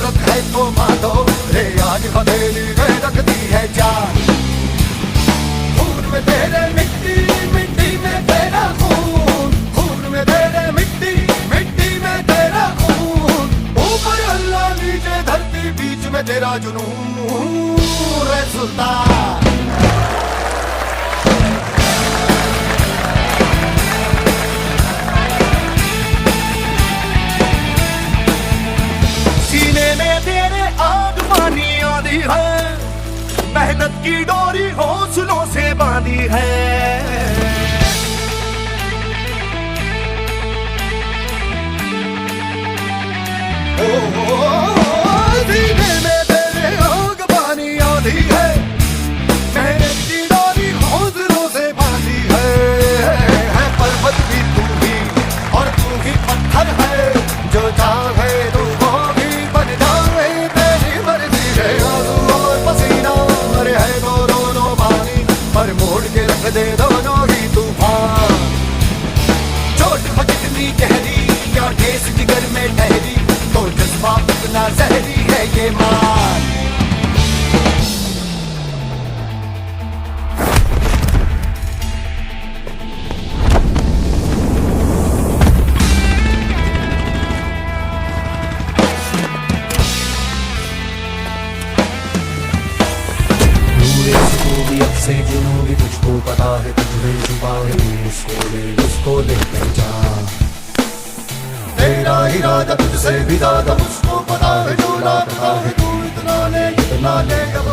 कुदरत है तो मानो रे आज हथेली में रखती है जान। खून में तेरे मिट्टी मिट्टी में तेरा खून, खून में तेरे मिट्टी मिट्टी में तेरा खून। ऊपर अल्लाह नीचे धरती बीच में तेरा जुनून रे सुल्तान। मेहनत की डोरी हौसलों से बांधी है। सीने में तेरे आग पानी आधी है। मेहनत की डोरी हौसलों से बांधी है पर्वत भी तू ही और तू ही पत्थर है। जो चाहे तू वो भी बन जाए तेरी मर्जी है। आंसू और पसीना है तो दोनों पानी पर मोड़ के रख दे दोनों ही तूफान। चोट हो कितनी गहरी या ठेस जिगर में ठहरी तो जज्बा इतना जहरी है ये मान। से जुनूनी तुझको पता है, तुझे छुपा है उसको ले पहचान। तेरा इरादा तुझसे भी ज्यादा उसको पता है। जो लाता है तू इतना ले अब